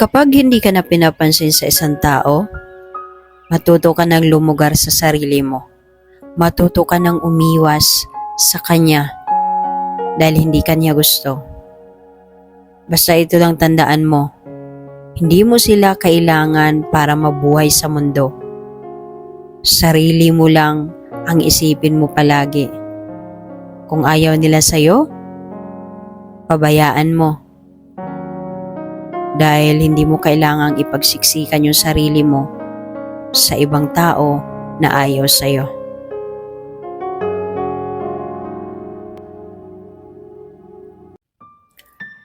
Kapag hindi ka na pinapansin sa isang tao, matuto ka ng lumugar sa sarili mo. Matuto ka ng umiwas sa kanya dahil hindi kanya gusto. Basta ito lang tandaan mo, hindi mo sila kailangan para mabuhay sa mundo. Sarili mo lang ang isipin mo palagi. Kung ayaw nila sa'yo, pabayaan mo. Dahil hindi mo kailangang ipagsiksikan yung sarili mo sa ibang tao na ayaw sa'yo.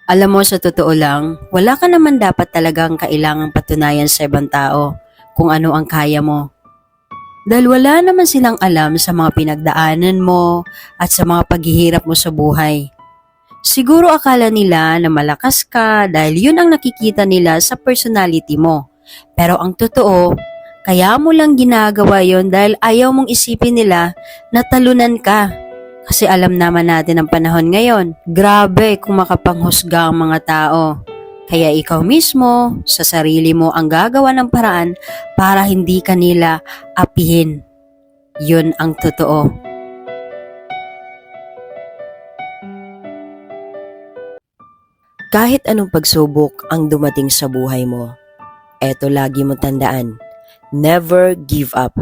Alam mo, sa totoo lang, wala ka naman dapat talagang kailangang patunayan sa ibang tao kung ano ang kaya mo. Dahil wala naman silang alam sa mga pinagdaanan mo at sa mga paghihirap mo sa buhay. Siguro akala nila na malakas ka dahil yun ang nakikita nila sa personality mo. Pero ang totoo, kaya mo lang ginagawa yon dahil ayaw mong isipin nila na talunan ka. Kasi alam naman natin ang panahon ngayon. Grabe kung makapanghusga ang mga tao. Kaya ikaw mismo, sa sarili mo ang gagawa ng paraan para hindi ka nila apihin. Yun ang totoo. Kahit anong pagsubok ang dumating sa buhay mo, eto lagi mo tandaan, never give up.